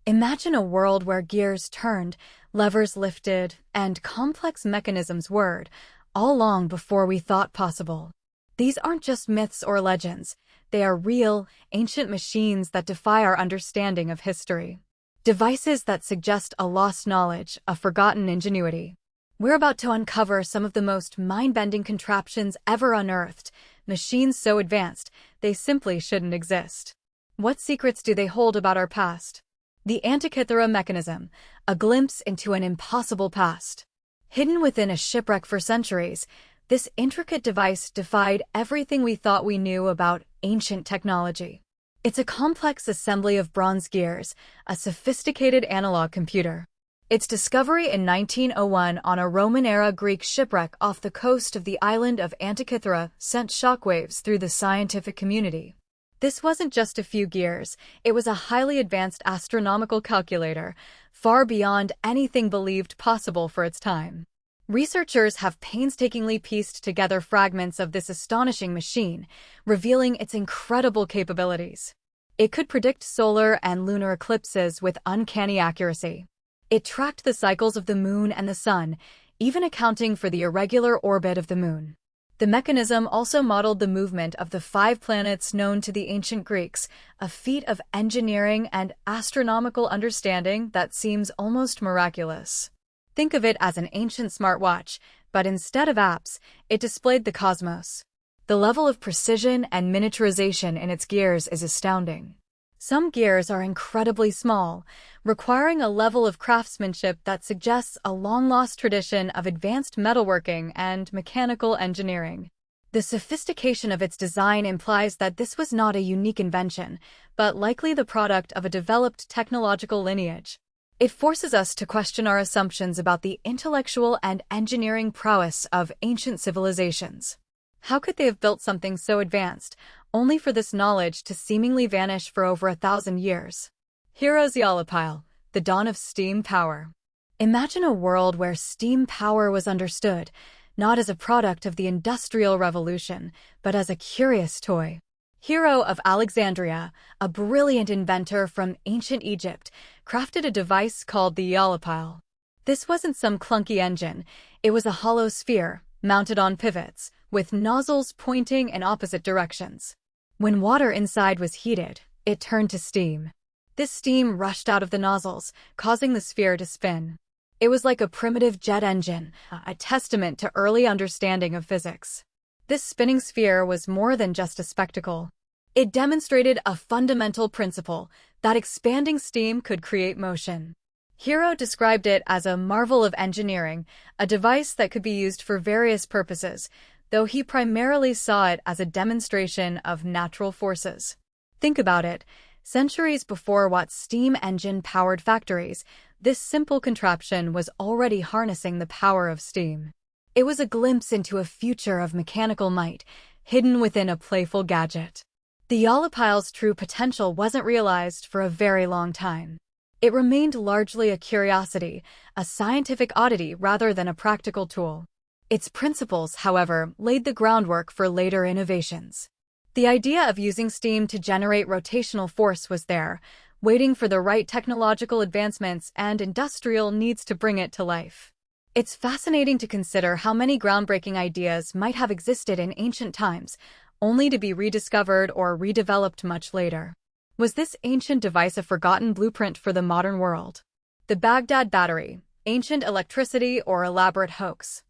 Imagine a world where gears turned, levers lifted, and complex mechanisms whirred, all long before we thought possible. These aren't just myths or legends. They are real, ancient machines that defy our understanding of history. Devices that suggest a lost knowledge, a forgotten ingenuity. We're about to uncover some of the most mind-bending contraptions ever unearthed, machines so advanced, they simply shouldn't exist. What secrets do they hold about our past? The Antikythera mechanism, a glimpse into an impossible past. Hidden within a shipwreck for centuries, this intricate device defied everything we thought we knew about ancient technology. It's a complex assembly of bronze gears, a sophisticated analog computer. Its discovery in 1901 on a Roman-era Greek shipwreck off the coast of the island of Antikythera sent shockwaves through the scientific community. This wasn't just a few gears, it was a highly advanced astronomical calculator, far beyond anything believed possible for its time. Researchers have painstakingly pieced together fragments of this astonishing machine, revealing its incredible capabilities. It could predict solar and lunar eclipses with uncanny accuracy. It tracked the cycles of the moon and the sun, even accounting for the irregular orbit of the moon. The mechanism also modeled the movement of the 5 planets known to the ancient Greeks, a feat of engineering and astronomical understanding that seems almost miraculous. Think of it as an ancient smartwatch, but instead of apps, it displayed the cosmos. The level of precision and miniaturization in its gears is astounding. Some gears are incredibly small, requiring a level of craftsmanship that suggests a long-lost tradition of advanced metalworking and mechanical engineering. The sophistication of its design implies that this was not a unique invention, but likely the product of a developed technological lineage. It forces us to question our assumptions about the intellectual and engineering prowess of ancient civilizations. How could they have built something so advanced, only for this knowledge to seemingly vanish for over 1,000 years? Hero's Eolipile, the dawn of steam power. Imagine a world where steam power was understood, not as a product of the Industrial Revolution, but as a curious toy. Hero of Alexandria, a brilliant inventor from ancient Egypt, crafted a device called the Eolipile. This wasn't some clunky engine, it was a hollow sphere, mounted on pivots, with nozzles pointing in opposite directions. When water inside was heated, it turned to steam. This steam rushed out of the nozzles, causing the sphere to spin. It was like a primitive jet engine, a testament to early understanding of physics. This spinning sphere was more than just a spectacle. It demonstrated a fundamental principle, that expanding steam could create motion. Hero described it as a marvel of engineering, a device that could be used for various purposes, though he primarily saw it as a demonstration of natural forces. Think about it. Centuries before Watt's steam engine-powered factories, this simple contraption was already harnessing the power of steam. It was a glimpse into a future of mechanical might, hidden within a playful gadget. The Eolipile's true potential wasn't realized for a very long time. It remained largely a curiosity, a scientific oddity rather than a practical tool. Its principles, however, laid the groundwork for later innovations. The idea of using steam to generate rotational force was there, waiting for the right technological advancements and industrial needs to bring it to life. It's fascinating to consider how many groundbreaking ideas might have existed in ancient times, only to be rediscovered or redeveloped much later. Was this ancient device a forgotten blueprint for the modern world? The Baghdad Battery, ancient electricity or elaborate hoax?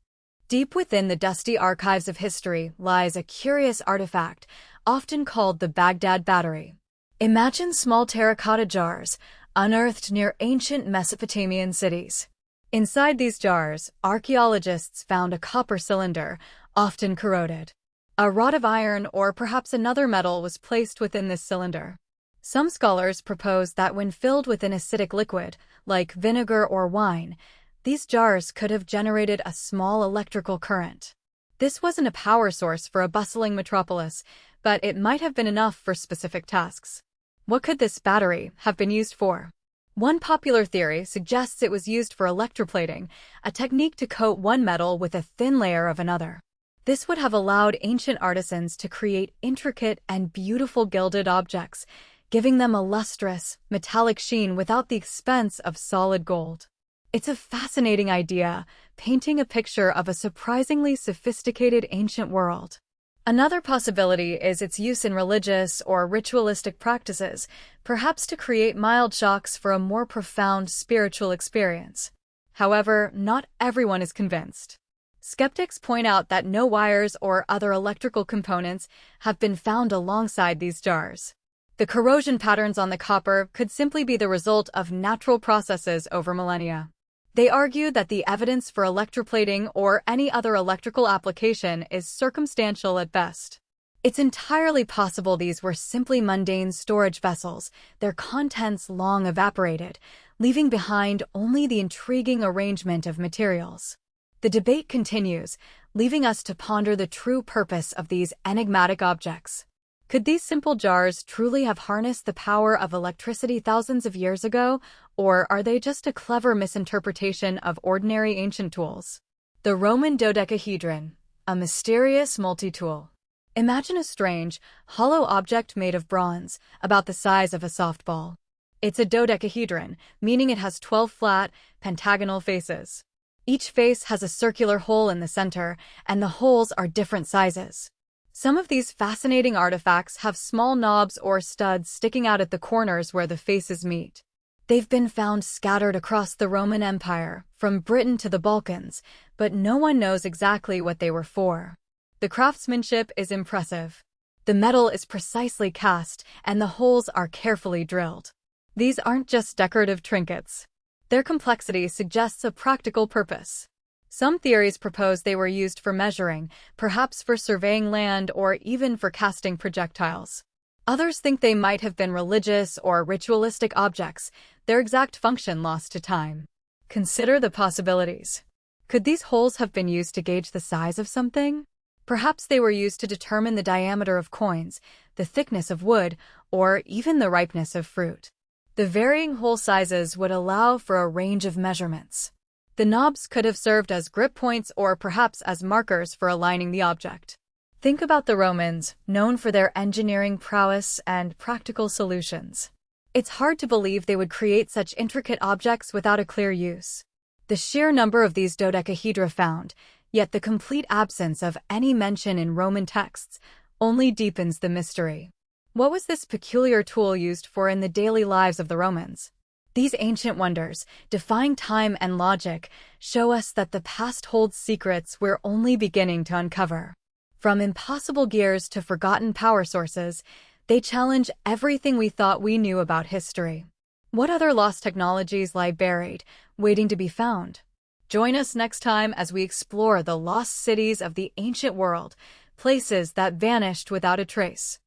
Deep within the dusty archives of history lies a curious artifact, often called the Baghdad Battery. Imagine small terracotta jars, unearthed near ancient Mesopotamian cities. Inside these jars, archaeologists found a copper cylinder, often corroded. A rod of iron or perhaps another metal was placed within this cylinder. Some scholars propose that when filled with an acidic liquid, like vinegar or wine, these jars could have generated a small electrical current. This wasn't a power source for a bustling metropolis, but it might have been enough for specific tasks. What could this battery have been used for? One popular theory suggests it was used for electroplating, a technique to coat one metal with a thin layer of another. This would have allowed ancient artisans to create intricate and beautiful gilded objects, giving them a lustrous, metallic sheen without the expense of solid gold. It's a fascinating idea, painting a picture of a surprisingly sophisticated ancient world. Another possibility is its use in religious or ritualistic practices, perhaps to create mild shocks for a more profound spiritual experience. However, not everyone is convinced. Skeptics point out that no wires or other electrical components have been found alongside these jars. The corrosion patterns on the copper could simply be the result of natural processes over millennia. They argue that the evidence for electroplating or any other electrical application is circumstantial at best. It's entirely possible these were simply mundane storage vessels, their contents long evaporated, leaving behind only the intriguing arrangement of materials. The debate continues, leaving us to ponder the true purpose of these enigmatic objects. Could these simple jars truly have harnessed the power of electricity thousands of years ago, or are they just a clever misinterpretation of ordinary ancient tools? The Roman dodecahedron, a mysterious multi-tool. Imagine a strange, hollow object made of bronze, about the size of a softball. It's a dodecahedron, meaning it has 12 flat, pentagonal faces. Each face has a circular hole in the center, and the holes are different sizes. Some of these fascinating artifacts have small knobs or studs sticking out at the corners where the faces meet. They've been found scattered across the Roman Empire, from Britain to the Balkans, but no one knows exactly what they were for. The craftsmanship is impressive. The metal is precisely cast, and the holes are carefully drilled. These aren't just decorative trinkets. Their complexity suggests a practical purpose. Some theories propose they were used for measuring, perhaps for surveying land or even for casting projectiles. Others think they might have been religious or ritualistic objects, their exact function lost to time. Consider the possibilities. Could these holes have been used to gauge the size of something? Perhaps they were used to determine the diameter of coins, the thickness of wood, or even the ripeness of fruit. The varying hole sizes would allow for a range of measurements. The knobs could have served as grip points or perhaps as markers for aligning the object. Think about the Romans, known for their engineering prowess and practical solutions. It's hard to believe they would create such intricate objects without a clear use. The sheer number of these dodecahedra found, yet the complete absence of any mention in Roman texts, only deepens the mystery. What was this peculiar tool used for in the daily lives of the Romans? These ancient wonders, defying time and logic, show us that the past holds secrets we're only beginning to uncover. From impossible gears to forgotten power sources, they challenge everything we thought we knew about history. What other lost technologies lie buried, waiting to be found? Join us next time as we explore the lost cities of the ancient world, places that vanished without a trace.